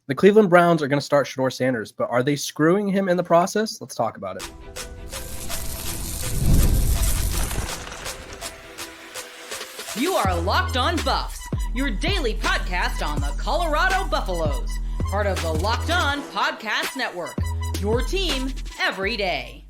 The Cleveland Browns are going to start Shedeur Sanders, but are they screwing him in the process? Let's talk about it. You are Locked On Buffs, your daily podcast on the Colorado Buffaloes, part of the Locked On Podcast Network, your team every day.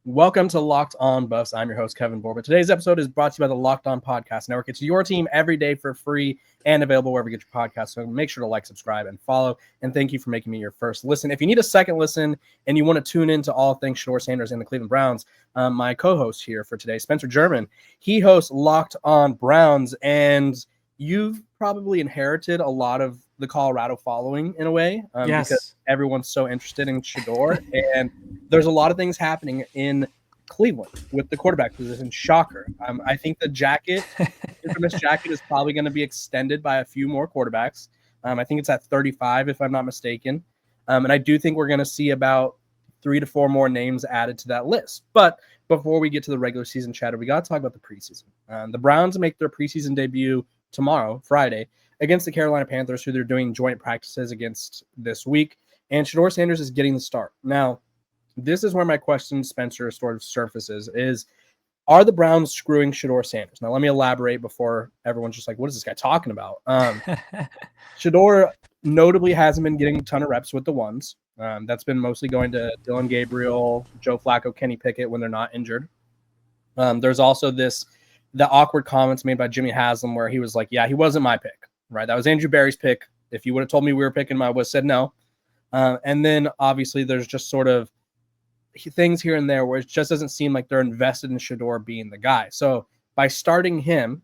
Welcome to Locked On Buffs. I'm your host, Kevin Borba. Today's episode is brought to you by the Locked On Podcast Network. It's your team every day for free and available wherever you get your podcasts. So make sure to like, subscribe, and follow. And thank you for making me your first listen. If you need a second listen and you want to tune into all things Shedeur Sanders and the Cleveland Browns, my co-host here for today, Spencer German, he hosts Locked On Browns, and you've probably inherited a lot of the Colorado following in a way, yes, because everyone's so interested in Shedeur, and there's a lot of things happening in Cleveland with the quarterback position. Shocker. I think the infamous jacket is probably going to be extended by a few more quarterbacks. I think it's at 35, if I'm not mistaken. And I do think we're going to see about 3 to 4 more names added to that list. But before we get to the regular season chatter, we got to talk about the preseason. The Browns make their preseason debut tomorrow, Friday, against the Carolina Panthers, who they're doing joint practices against this week. And Shedeur Sanders is getting the start. Now, this is where my question, Spencer, sort of surfaces, is are the Browns screwing Shedeur Sanders? Now, let me elaborate before everyone's just like, what is this guy talking about? Shedeur notably hasn't been getting a ton of reps with the ones. That's been mostly going to Dylan Gabriel, Joe Flacco, Kenny Pickett when they're not injured. There's also the awkward comments made by Jimmy Haslam where he was like, yeah, he wasn't my pick, right? That was Andrew Berry's pick. If you would have told me we were picking him, I would have said no. And then obviously there's just sort of things here and there where it just doesn't seem like they're invested in Shedeur being the guy. So by starting him,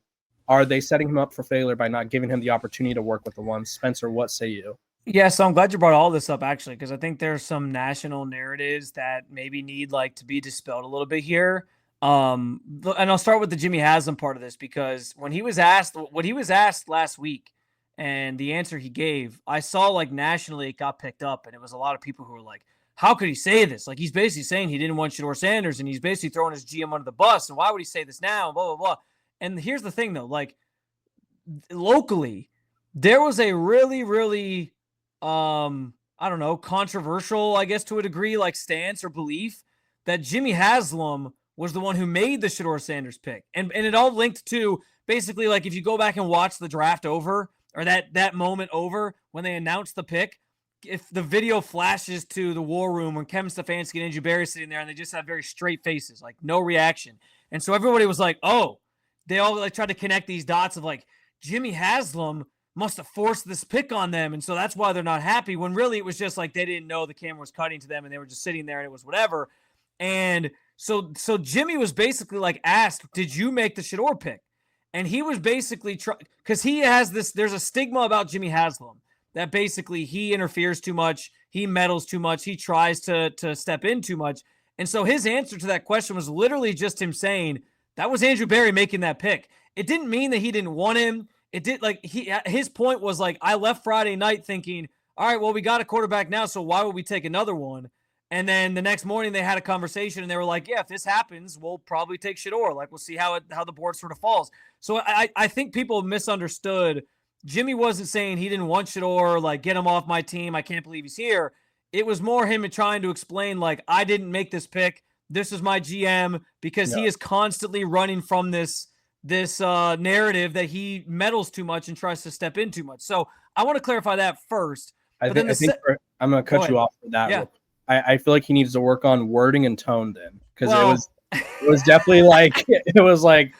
are they setting him up for failure by not giving him the opportunity to work with the ones? Spencer, what say you? Yeah, so I'm glad you brought all this up, actually, because I think there's some national narratives that maybe need to be dispelled a little bit here. And I'll start with the Jimmy Haslam part of this, because when he was asked what he was asked last week and the answer he gave, I saw nationally it got picked up, and it was a lot of people who were like, how could he say this? He's basically saying he didn't want Shedeur Sanders, and he's basically throwing his GM under the bus, and why would he say this now? Blah, blah, blah. And here's the thing, though. Locally, there was a really, really, controversial, I guess to a degree, stance or belief that Jimmy Haslam was the one who made the Shedeur Sanders pick. And it all linked to basically, if you go back and watch the draft over, or that moment over when they announced the pick, if the video flashes to the war room when Kevin Stefanski and Andrew Berry sitting there and they just have very straight faces, no reaction. And so everybody was like, oh, they all tried to connect these dots of Jimmy Haslam must have forced this pick on them. And so that's why they're not happy, when really it was just they didn't know the camera was cutting to them and they were just sitting there and it was whatever. And so Jimmy was basically asked, did you make the Shedeur pick? And he was basically because he has there's a stigma about Jimmy Haslam that basically he interferes too much, he meddles too much, he tries to step in too much. And so his answer to that question was literally just him saying, that was Andrew Berry making that pick. It didn't mean that he didn't want him. It did his point was I left Friday night thinking, all right, well, we got a quarterback now, so why would we take another one? And then the next morning they had a conversation and they were like, yeah, if this happens, we'll probably take Shedeur. We'll see how the board sort of falls. So I think people misunderstood. Jimmy wasn't saying he didn't want Shedeur, get him off my team, I can't believe he's here. It was more him trying to explain, I didn't make this pick. This is my GM, because he is constantly running from this narrative that he meddles too much and tries to step in too much. So I want to clarify that first. I'm going to cut you off for that. Yeah. I feel like he needs to work on wording and tone then, because it was definitely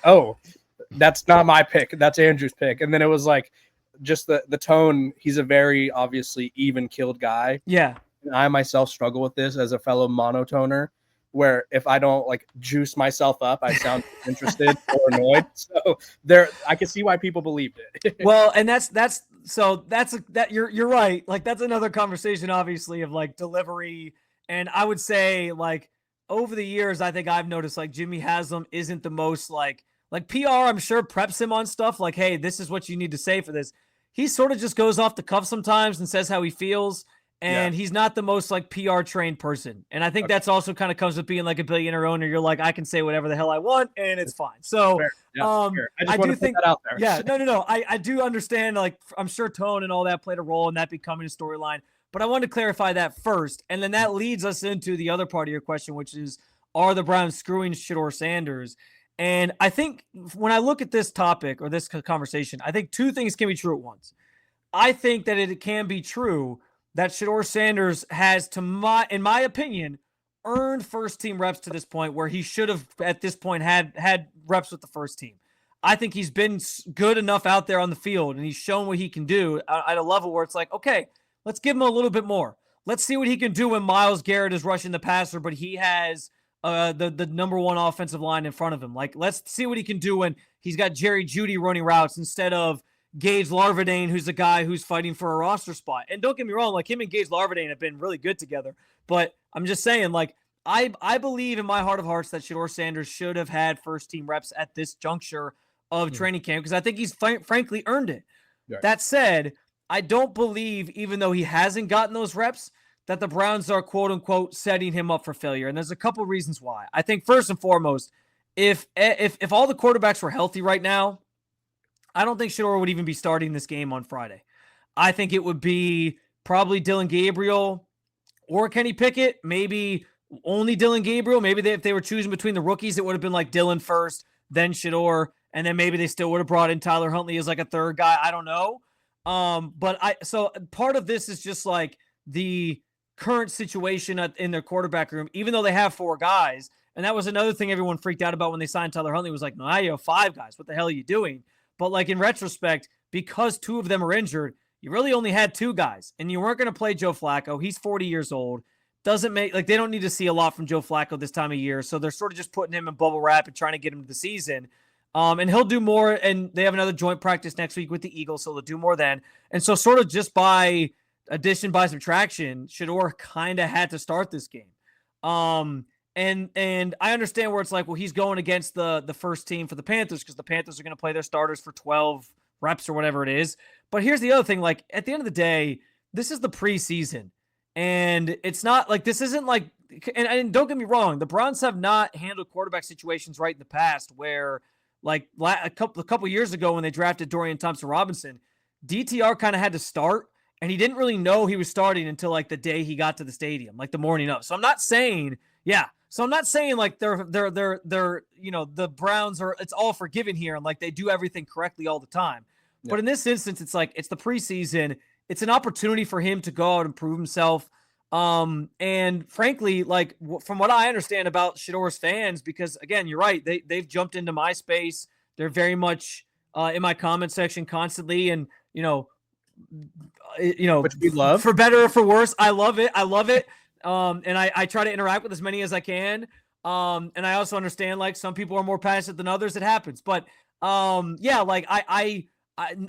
oh, that's not my pick. That's Andrew's pick. And then it was just the tone. He's a very obviously even-keeled guy. Yeah. And I myself struggle with this as a fellow monotoner, where if I don't juice myself up, I sound interested or annoyed. So I can see why people believed it. Well, and you're right. That's another conversation, obviously, of delivery. And I would say over the years, I think I've noticed Jimmy Haslam isn't the most PR, I'm sure, preps him on stuff hey, this is what you need to say for this. He sort of just goes off the cuff sometimes and says how he feels. And he's not the most like PR trained person. And I think that's also kind of comes with being like a billionaire owner. You're like, I can say whatever the hell I want and it's fine. So Fair. Yeah, fair. I just want to put that out there. Yeah, no. I do understand, like, I'm sure tone and all that played a role in that becoming a storyline. But I wanted to clarify that first. And then that leads us into the other part of your question, which is, are the Browns screwing Shedeur Sanders? And I think when I look at this topic or this conversation, I think two things can be true at once. I think that it can be true that Shedeur Sanders has, in my opinion, earned first team reps to this point where he should have at this point had reps with the first team. I think he's been good enough out there on the field and he's shown what he can do at a level where it's like, okay, let's give him a little bit more. Let's see what he can do when Myles Garrett is rushing the passer, but he has the number one offensive line in front of him. Like, let's see what he can do when he's got Jerry Jeudy running routes instead of Gage Larvadain, who's a guy who's fighting for a roster spot. And don't get me wrong, like, him and Gage Larvadain have been really good together. But I'm just saying, like, I believe in my heart of hearts that Shedeur Sanders should have had first team reps at this juncture of training camp because I think he's frankly earned it. Right. That said, I don't believe, even though he hasn't gotten those reps, that the Browns are quote unquote setting him up for failure. And there's a couple reasons why. I think first and foremost, if all the quarterbacks were healthy right now, I don't think Shedeur would even be starting this game on Friday. I think it would be probably Dillon Gabriel or Kenny Pickett, maybe only Dillon Gabriel. Maybe if they were choosing between the rookies, it would have been like Dillon first, then Shedeur, and then maybe they still would have brought in Tyler Huntley as like a third guy. I don't know. So part of this is just like the current situation in their quarterback room, even though they have 4 guys. And that was another thing everyone freaked out about when they signed Tyler Huntley was like, no, you have 5 guys. What the hell are you doing? But like in retrospect, because 2 of them are injured, you really only had 2 guys and you weren't going to play Joe Flacco. He's 40 years old. Doesn't make like, they don't need to see a lot from Joe Flacco this time of year. So they're sort of just putting him in bubble wrap and trying to get him to the season. And he'll do more. And they have another joint practice next week with the Eagles. So they'll do more then. And so sort of just by addition, by subtraction, Shedeur kind of had to start this game. And I understand where it's like, well, he's going against the first team for the Panthers because the Panthers are going to play their starters for 12 reps or whatever it is. But here's the other thing. Like, at the end of the day, this is the preseason. And it's not like, this isn't like, and don't get me wrong, the Browns have not handled quarterback situations right in the past where, like, a couple years ago when they drafted Dorian Thompson-Robinson, DTR kind of had to start, and he didn't really know he was starting until, like, the day he got to the stadium, like the morning of. So I'm not saying like they're you know, the Browns are, it's all forgiven here and like they do everything correctly all the time. Yeah. But in this instance, it's like, it's the preseason. It's an opportunity for him to go out and prove himself. And frankly, like from what I understand about Shedeur's fans, because again, you're right. They've jumped into my space. They're very much in my comment section constantly. And, you know, which we love, for better or for worse. I love it. And I try to interact with as many as I can. And I also understand like some people are more passionate than others. It happens, but yeah, like I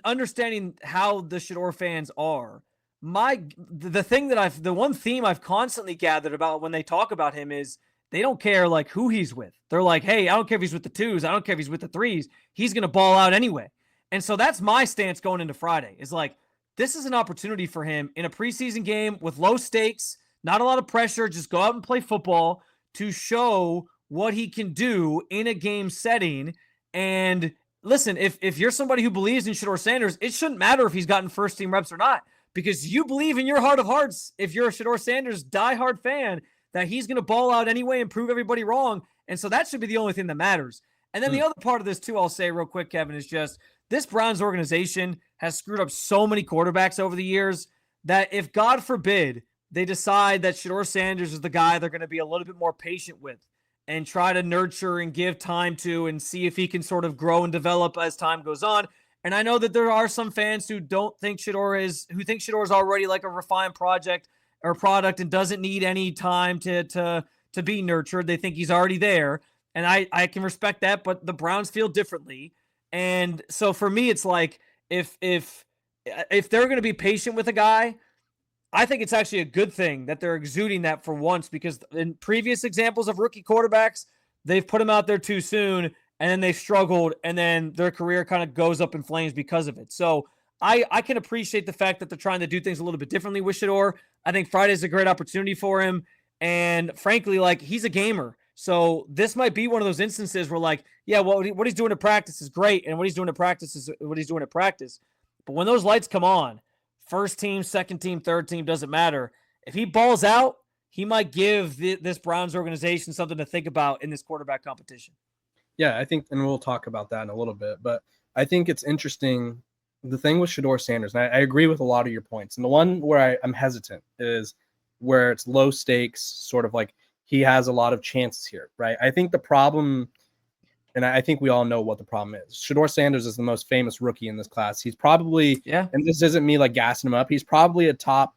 understanding how the Shedeur fans are. The one theme I've constantly gathered about when they talk about him is they don't care like who he's with. They're like, hey, I don't care if he's with the 2s. I don't care if he's with the 3s. He's going to ball out anyway. And so that's my stance going into Friday is like, this is an opportunity for him in a preseason game with low stakes, not a lot of pressure, just go out and play football to show what he can do in a game setting. And listen, if you're somebody who believes in Shedeur Sanders, it shouldn't matter if he's gotten first team reps or not, because you believe in your heart of hearts, if you're a Shedeur Sanders diehard fan, that he's going to ball out anyway and prove everybody wrong. And so that should be the only thing that matters. And then the other part of this too, I'll say real quick, Kevin, is just this Browns organization has screwed up so many quarterbacks over the years that if God forbid they decide that Shedeur Sanders is the guy they're going to be a little bit more patient with and try to nurture and give time to and see if he can sort of grow and develop as time goes on. And I know that there are some fans who think Shedeur is already like a refined project or product and doesn't need any time to be nurtured. They think he's already there. And I can respect that, but the Browns feel differently. And so for me, it's like, if they're going to be patient with a guy, I think it's actually a good thing that they're exuding that for once, because in previous examples of rookie quarterbacks, they've put him out there too soon and then they've struggled and then their career kind of goes up in flames because of it. So I can appreciate the fact that they're trying to do things a little bit differently with Shedeur. I think Friday's a great opportunity for him. And frankly, like, he's a gamer. So this might be one of those instances where, like, yeah, what he's doing at practice is great. And what he's doing at practice is what he's doing at practice. But when those lights come on, first team, second team, third team, doesn't matter. If he balls out, he might give this Browns organization something to think about in this quarterback competition. Yeah, I think, and we'll talk about that in a little bit, but I think it's interesting. The thing with Shedeur Sanders, and I agree with a lot of your points, and the one where I'm hesitant is where it's low stakes, sort of like he has a lot of chances here, right? I think the problem, and I think we all know what the problem is. Shedeur Sanders is the most famous rookie in this class. He's probably, and this isn't me like gassing him up, he's probably a top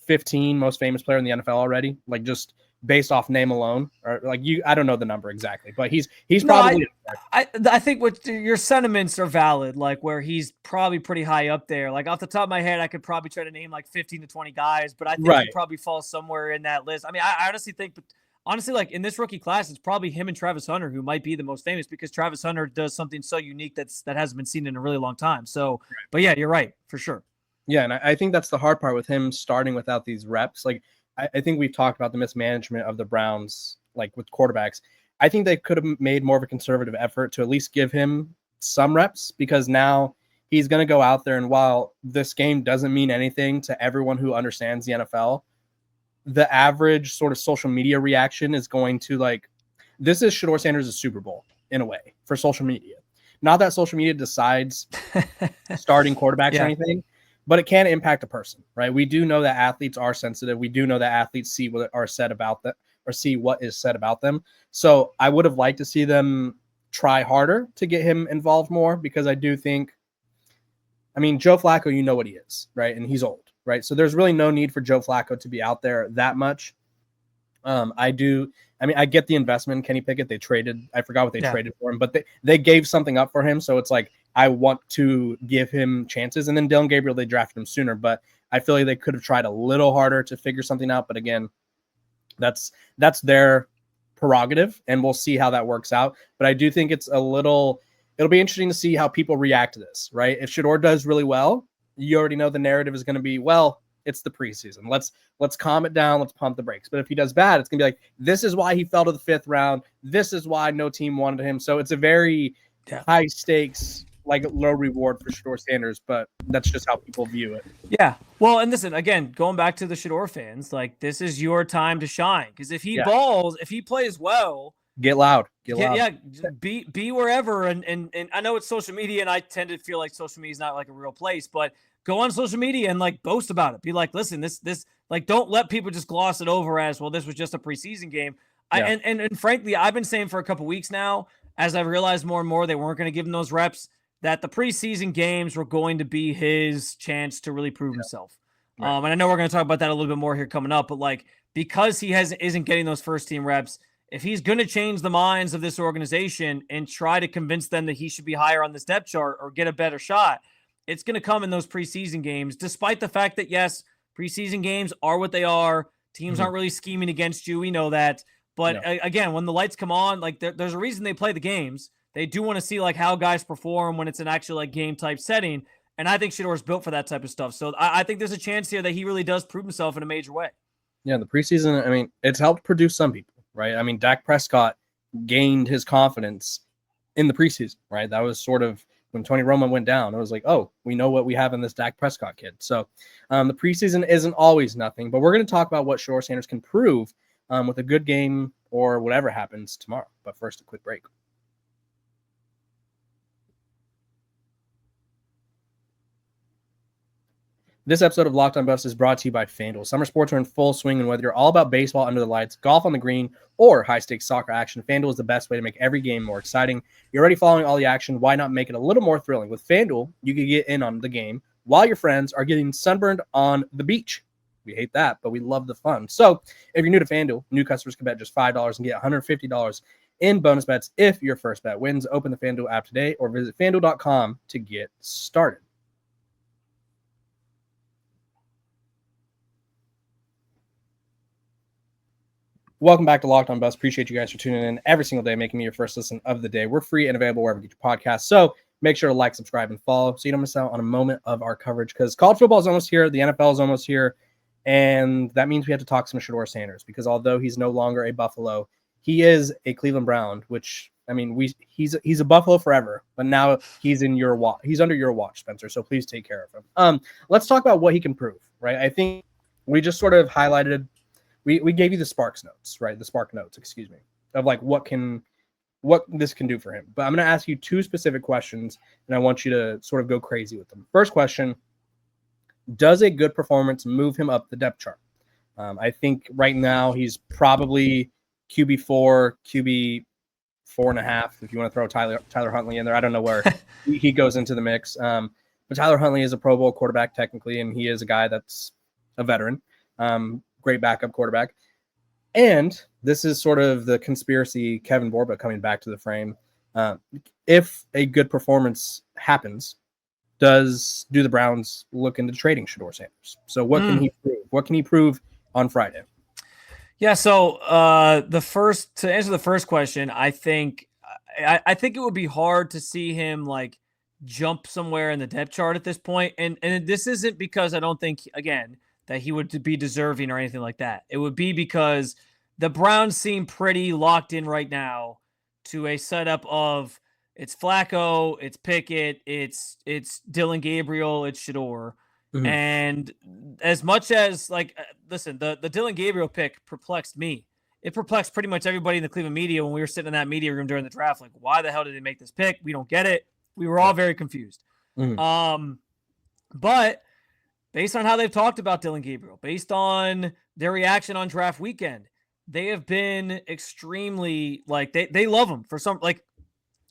15 most famous player in the NFL already, like just based off name alone, or like I don't know the number exactly, but he's probably. I think what your sentiments are valid, like where he's probably pretty high up there. Like off the top of my head, I could probably try to name like 15 to 20 guys, but I think he probably falls somewhere in that list. I mean, I honestly think, but honestly, like in this rookie class, it's probably him and Travis Hunter who might be the most famous, because Travis Hunter does something so unique that hasn't been seen in a really long time. So, but yeah, you're right for sure. Yeah, and I think that's the hard part with him starting without these reps. Like, I think we've talked about the mismanagement of the Browns, like with quarterbacks. I think they could have made more of a conservative effort to at least give him some reps, because now he's going to go out there, and while this game doesn't mean anything to everyone who understands the NFL, the average sort of social media reaction is going to, like, this is Shedeur Sanders' Super Bowl in a way for social media. Not that social media decides starting quarterbacks or anything, but it can impact a person, right? We do know that athletes are sensitive. We do know that athletes see what are said about them, or see what is said about them. So I would have liked to see them try harder to get him involved more, because I do think, I mean, Joe Flacco, you know what he is, right? And he's old, right? So there's really no need for Joe Flacco to be out there that much. I get the investment in Kenny Pickett. They traded, I forgot what they traded for him, but they gave something up for him. So it's like, I want to give him chances. And then Dylan Gabriel, they drafted him sooner, but I feel like they could have tried a little harder to figure something out. But again, that's their prerogative, and we'll see how that works out. But I do think it'll be interesting to see how people react to this, right? If Shedeur does really well, you already know the narrative is going to be, well, it's the preseason. Let's calm it down. Let's pump the brakes. But if he does bad, it's going to be like, this is why he fell to the 5th round. This is why no team wanted him. So it's a very high stakes, like low reward for Shedeur Sanders, but that's just how people view it. Yeah. Well, and listen, again, going back to the Shedeur fans, like, this is your time to shine. Because if he balls, if he plays well, get loud. Loud. Yeah, be wherever. And I know it's social media, and I tend to feel like social media is not like a real place, but go on social media and like boast about it. Be like, listen, this like, don't let people just gloss it over as, well, this was just a preseason game. And frankly, I've been saying for a couple weeks now, as I've realized more and more they weren't going to give him those reps, that the preseason games were going to be his chance to really prove himself. Right. And I know we're going to talk about that a little bit more here coming up, but like, because he isn't getting those first team reps, if he's going to change the minds of this organization and try to convince them that he should be higher on this depth chart or get a better shot, it's going to come in those preseason games, despite the fact that, yes, preseason games are what they are. Teams aren't really scheming against you. We know that. But again, when the lights come on, like, there's a reason they play the games. They do want to see like how guys perform when it's an actual like game type setting. And I think Shedeur is built for that type of stuff. So I think there's a chance here that he really does prove himself in a major way. Yeah, the preseason, I mean, it's helped produce some people, right? I mean, Dak Prescott gained his confidence in the preseason, right? That was sort of when Tony Romo went down. It was like, oh, we know what we have in this Dak Prescott kid. So the preseason isn't always nothing, but we're going to talk about what Shedeur Sanders can prove with a good game or whatever happens tomorrow. But first, a quick break. This episode of Locked On Buffs is brought to you by FanDuel. Summer sports are in full swing, and whether you're all about baseball under the lights, golf on the green, or high-stakes soccer action, FanDuel is the best way to make every game more exciting. You're already following all the action. Why not make it a little more thrilling? With FanDuel, you can get in on the game while your friends are getting sunburned on the beach. We hate that, but we love the fun. So if you're new to FanDuel, new customers can bet just $5 and get $150 in bonus bets if your first bet wins. Open the FanDuel app today or visit FanDuel.com to get started. Welcome back to Locked On Buffs. Appreciate you guys for tuning in every single day, making me your first listen of the day. We're free and available wherever you get your podcasts. So make sure to like, subscribe, and follow so you don't miss out on a moment of our coverage, because college football is almost here. The NFL is almost here. And that means we have to talk some Shedeur Sanders, because although he's no longer a Buffalo, he is a Cleveland Brown, which, I mean, he's a Buffalo forever, but now he's in your watch. He's under your watch, Spencer. So please take care of him. Let's talk about what he can prove, right? I think we just sort of highlighted, we gave you the Sparks notes, right? The Spark notes, excuse me, of like what this can do for him. But I'm going to ask you 2 specific questions, and I want you to sort of go crazy with them. First question: does a good performance move him up the depth chart? I think right now he's probably QB4, QB4.5, if you want to throw Tyler Huntley in there. I don't know where he goes into the mix. But Tyler Huntley is a Pro Bowl quarterback technically, and he is a guy that's a veteran, great backup quarterback. And this is sort of the conspiracy Kevin Borba coming back to the frame. If a good performance happens, do the Browns look into trading Shedeur Sanders? So what can he prove? What can he prove on Friday? Yeah, so to answer the first question, I think it would be hard to see him like jump somewhere in the depth chart at this point. And this isn't because I don't think, again, that he would be deserving or anything like that. It would be because the Browns seem pretty locked in right now to a setup of it's Flacco, it's Pickett, it's Dylan Gabriel, it's Shedeur. Mm-hmm. And as much as listen, the Dylan Gabriel pick perplexed me. It perplexed pretty much everybody in the Cleveland media when we were sitting in that media room during the draft. Like, why the hell did they make this pick? We don't get it. We were all very confused. Mm-hmm. But based on how they've talked about Dylan Gabriel, based on their reaction on draft weekend, they have been extremely they love him for some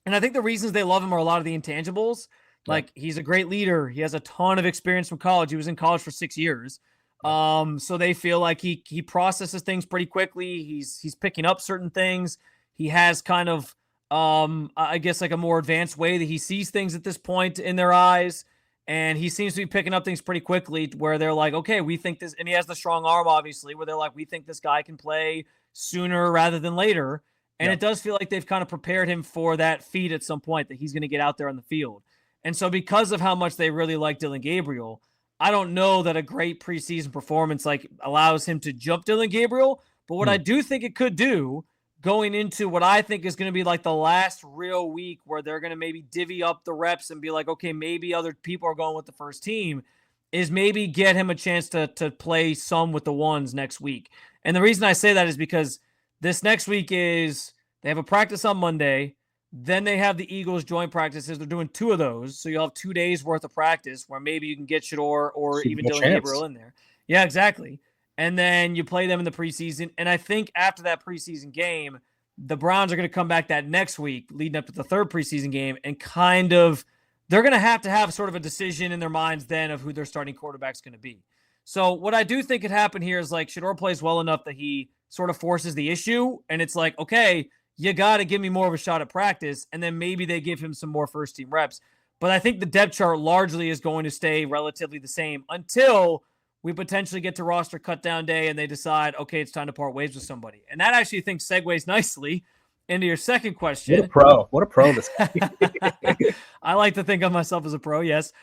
and I think the reasons they love him are a lot of the intangibles. Like, he's a great leader. He has a ton of experience from college. He was in college for 6 years. So they feel like he processes things pretty quickly. He's picking up certain things. He has kind of, I guess, like a more advanced way that he sees things at this point in their eyes. And he seems to be picking up things pretty quickly where they're like, okay, we think this, and he has the strong arm, obviously, where they're like, we think this guy can play sooner rather than later. And it does feel like they've kind of prepared him for that feat at some point that he's going to get out there on the field. And so because of how much they really like Dylan Gabriel, I don't know that a great preseason performance allows him to jump Dylan Gabriel. But what I do think it could do going into what I think is going to be like the last real week where they're going to maybe divvy up the reps and be like, okay, maybe other people are going with the first team, is maybe get him a chance to play some with the ones next week. And the reason I say that is because this next week they have a practice on Monday. Then they have the Eagles joint practices. They're doing 2 of those. So you'll have 2 days worth of practice where maybe you can get Shedeur or even Dylan Gabriel in there. Yeah, exactly. And then you play them in the preseason. And I think after that preseason game, the Browns are going to come back that next week leading up to the 3rd preseason game and they're going to have sort of a decision in their minds then of who their starting quarterback's going to be. So what I do think could happen here is Shedeur plays well enough that he sort of forces the issue. And it's like, okay, you got to give me more of a shot at practice, and then maybe they give him some more first-team reps. But I think the depth chart largely is going to stay relatively the same until we potentially get to roster cut-down day and they decide, okay, it's time to part ways with somebody. And that actually, I think, segues nicely into your second question. What a pro this guy. I like to think of myself as a pro, yes.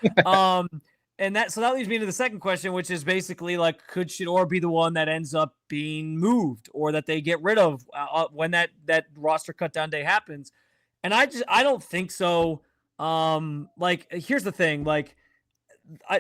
And that leads me into the second question, which is basically could Shedeur be the one that ends up being moved or that they get rid of when that roster cut down day happens? And I don't think so. Here's the thing,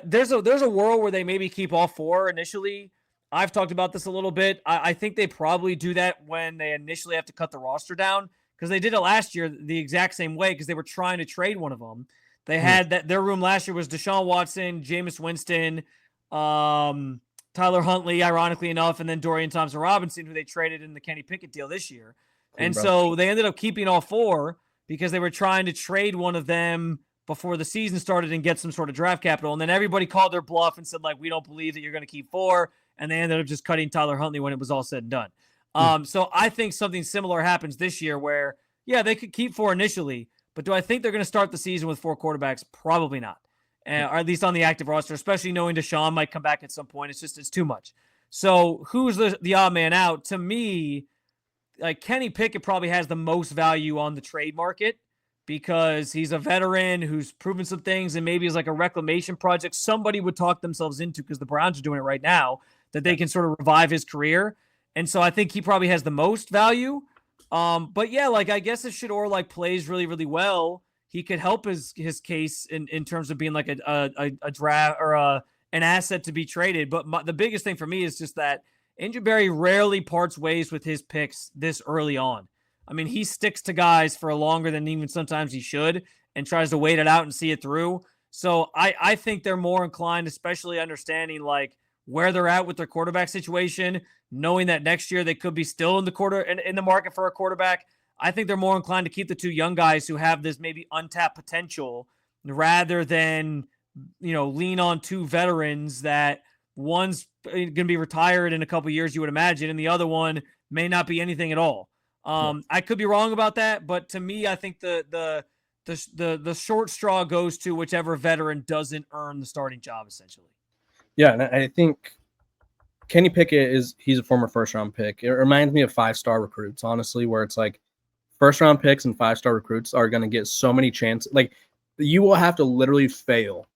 there's a world where they maybe keep all 4 initially. I've talked about this a little bit. I think they probably do that when they initially have to cut the roster down, because they did it last year the exact same way because they were trying to trade one of them. They had their room last year was Deshaun Watson, Jameis Winston, Tyler Huntley, ironically enough, and then Dorian Thompson-Robinson, who they traded in the Kenny Pickett deal this year. And so they ended up keeping all 4 because they were trying to trade one of them before the season started and get some sort of draft capital. And then everybody called their bluff and said, we don't believe that you're going to keep 4. And they ended up just cutting Tyler Huntley when it was all said and done. So I think something similar happens this year where, they could keep 4 initially. But do I think they're going to start the season with 4 quarterbacks? Probably not, or at least on the active roster, especially knowing Deshaun might come back at some point. It's too much. So who's the odd man out? To me, Kenny Pickett probably has the most value on the trade market because he's a veteran who's proven some things and maybe is like a reclamation project somebody would talk themselves into, because the Browns are doing it right now, that they can sort of revive his career. And so I think he probably has the most value. But yeah, like I guess if Shedeur like plays really, really well, he could help his case in terms of being like a draft or an asset to be traded. But the biggest thing for me is just that Ingeberry rarely parts ways with his picks this early on. I mean, he sticks to guys for longer than even sometimes he should and tries to wait it out and see it through. So I think they're more inclined, especially understanding like where they're at with their quarterback situation, knowing that next year they could be still in the market for a quarterback. I think they're more inclined to keep the two young guys who have this maybe untapped potential rather than, lean on two veterans that one's going to be retired in a couple of years, you would imagine, and the other one may not be anything at all. I could be wrong about that, but to me, I think the short straw goes to whichever veteran doesn't earn the starting job, essentially. Yeah, and I think Kenny Pickett he's a former first-round pick. It reminds me of 5-star recruits, honestly, where it's like first-round picks and 5-star recruits are going to get so many chances. Like, you will have to literally fail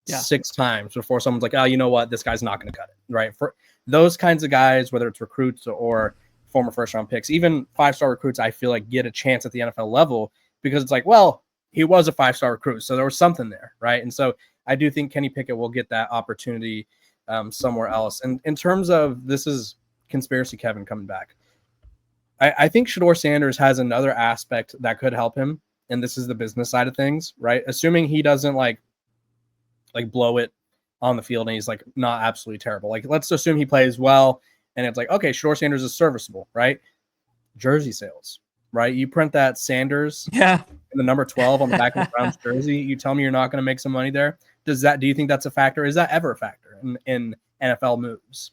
6 times before someone's like, oh, you know what? This guy's not going to cut it, right? For those kinds of guys, whether it's recruits or former first-round picks, even 5-star recruits, I feel like get a chance at the NFL level because it's like, well, he was a 5-star recruit, so there was something there, right? And so I do think Kenny Pickett will get that opportunity somewhere else. And in terms of this is conspiracy Kevin coming back, I think Shedeur Sanders has another aspect that could help him, and this is the business side of things, right? Assuming he doesn't like blow it on the field and he's like not absolutely terrible. Like, let's assume he plays well and it's like, okay, Shedeur Sanders is serviceable, right? Jersey sales, right? You print that Sanders in the number 12 on the back of the Browns jersey. You tell me you're not going to make some money there. Do you think that's a factor? Is that ever a factor in NFL moves?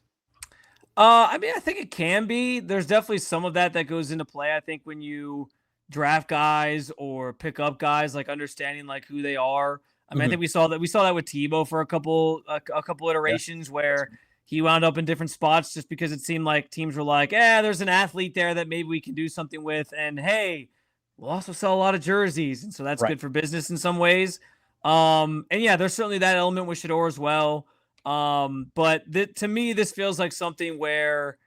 I mean, I think it can be. There's definitely some of that goes into play. I think when you draft guys or pick up guys, like understanding like who they are. I mean, I think we saw that with Tebow for a couple iterations where he wound up in different spots just because it seemed like teams were like, there's an athlete there that maybe we can do something with. And hey, we'll also sell a lot of jerseys. And so that's good for business in some ways. And yeah, there's certainly that element with Shedeur as well. But to me, this feels like something where,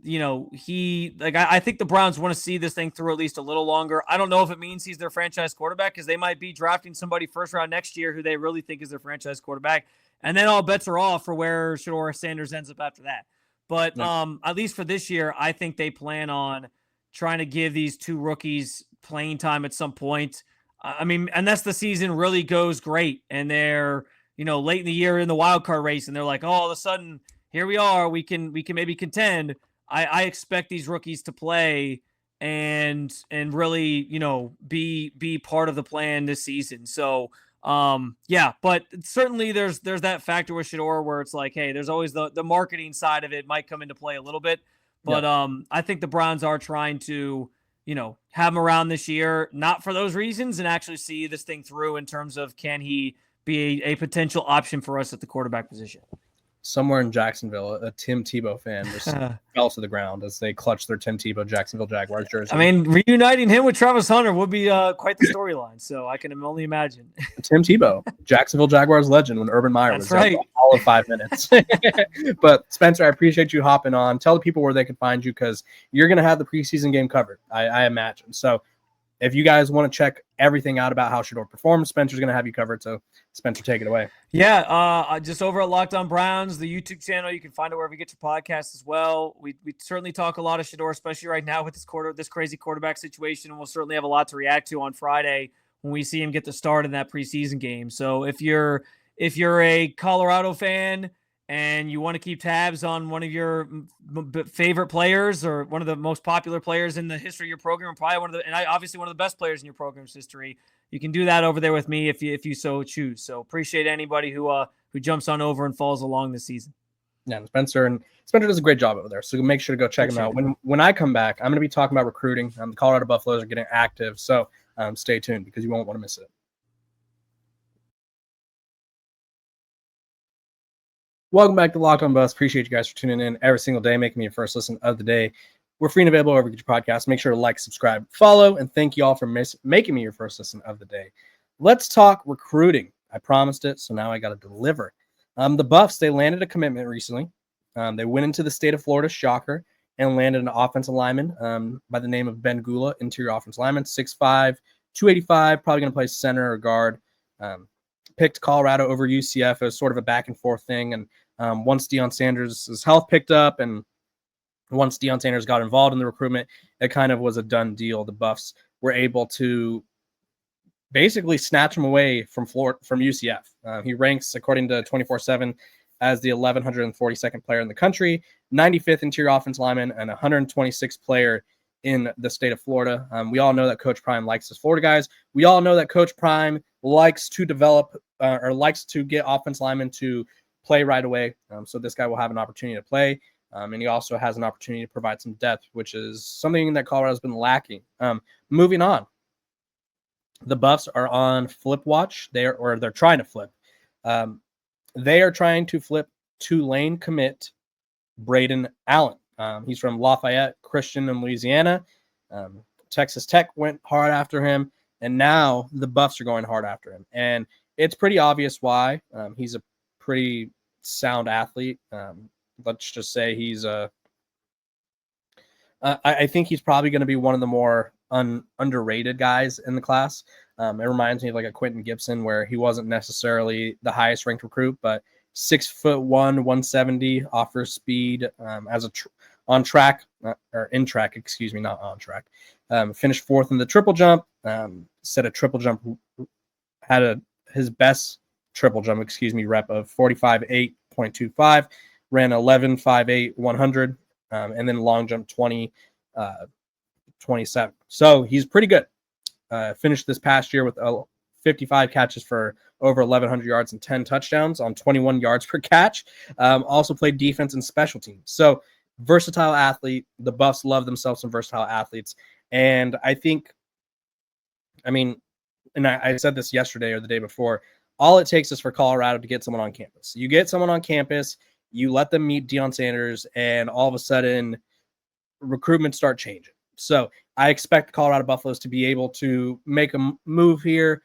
I think the Browns want to see this thing through at least a little longer. I don't know if it means he's their franchise quarterback because they might be drafting somebody first round next year who they really think is their franchise quarterback. And then all bets are off for where Shedeur Sanders ends up after that. But at least for this year, I think they plan on trying to give these two rookies playing time at some point. I mean, unless the season really goes great and they're, late in the year in the wild card race and they're like, oh, all of a sudden, here we are, we can maybe contend. I expect these rookies to play and really, be part of the plan this season. So, but certainly there's that factor with Shedeur where it's like, hey, there's always the marketing side of it might come into play a little bit. But I think the Browns are trying to, have him around this year, not for those reasons, and actually see this thing through in terms of can he be a potential option for us at the quarterback position. Somewhere in Jacksonville, a Tim Tebow fan just fell to the ground as they clutched their Tim Tebow Jacksonville Jaguars jersey. I mean, reuniting him with Travis Hunter would be quite the storyline, so I can only imagine. Tim Tebow, Jacksonville Jaguars legend when Urban Meyer was there all of 5 minutes. But Spencer, I appreciate you hopping on. Tell the people where they can find you because you're going to have the preseason game covered, I imagine. So if you guys want to check everything out about how Shedeur performs, Spencer's going to have you covered. So, Spencer, take it away. Yeah, just over at Locked On Browns, the YouTube channel. You can find it wherever you get your podcasts as well. We certainly talk a lot of Shedeur, especially right now with this crazy quarterback situation. And we'll certainly have a lot to react to on Friday when we see him get the start in that preseason game. So if you're a Colorado fan and you want to keep tabs on one of your favorite players or one of the most popular players in the history of your program, probably obviously one of the best players in your program's history, you can do that over there with me if you so choose. So appreciate anybody who jumps on over and follows along this season. Yeah, Spencer does a great job over there. So make sure to go check him out. When I come back, I'm going to be talking about recruiting. The Colorado Buffaloes are getting active, so stay tuned because you won't want to miss it. Welcome back to Locked On Buffs. Appreciate you guys for tuning in every single day, making me your first listen of the day. We're free and available wherever you get your podcast. Make sure to like, subscribe, follow, and thank you all for making me your first listen of the day. Let's talk recruiting. I promised it, so now I got to deliver. The Buffs, they landed a commitment recently. They went into the state of Florida, shocker, and landed an offensive lineman by the name of Ben Gula, interior offensive lineman, 6'5", 285, probably going to play center or guard. Picked Colorado over UCF as sort of a back and forth thing. And once Deion Sanders' health picked up and once Deion Sanders got involved in the recruitment, it kind of was a done deal. The Buffs were able to basically snatch him away from UCF. He ranks, according to 24/7, as the 1,142nd player in the country, 95th interior offensive lineman, and 126th player in the state of Florida. We all know that Coach Prime likes his Florida guys. We all know that Coach Prime likes to develop or likes to get offensive linemen to play right away. So this guy will have an opportunity to play. And he also has an opportunity to provide some depth, which is something that Colorado's been lacking. Moving on. The Buffs are on flip watch. They're trying to flip. They are trying to flip Tulane commit Braden Allen. He's from Lafayette Christian in Louisiana. Texas Tech went hard after him, and now the Buffs are going hard after him. And it's pretty obvious why. He's a pretty sound athlete. Let's just say he's I think he's probably going to be one of the more underrated guys in the class. It reminds me of like a Quentin Gibson, where he wasn't necessarily the highest ranked recruit, but 6'1", 170, offers speed as a on track or in track, excuse me, not on track. Finished fourth in the triple jump. Set a triple jump, had his best triple jump, rep of 45.8.25. Ran 11.58 100, and then long jump 27. So he's pretty good. Finished this past year with 55 catches for over 1,100 yards and 10 touchdowns on 21 yards per catch. Also played defense and special teams. So versatile athlete. The Buffs love themselves some versatile athletes. And I think, and I said this yesterday or the day before, all it takes is for Colorado to get someone on campus. You get someone on campus, you let them meet Deion Sanders, and all of a sudden recruitment start changing. So I expect Colorado Buffaloes to be able to make a move here,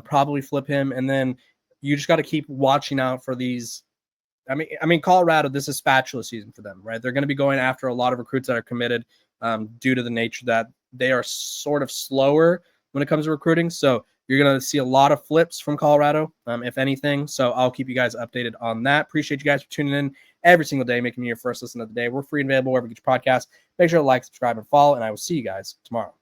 probably flip him, and then you just got to keep watching out for these. Colorado, this is spatula season for them, right? They're going to be going after a lot of recruits that are committed due to the nature that they are sort of slower when it comes to recruiting. So you're going to see a lot of flips from Colorado, if anything. So I'll keep you guys updated on that. Appreciate you guys for tuning in every single day, making me your first listen of the day. We're free and available wherever you get your podcast. Make sure to like, subscribe, and follow, and I will see you guys tomorrow.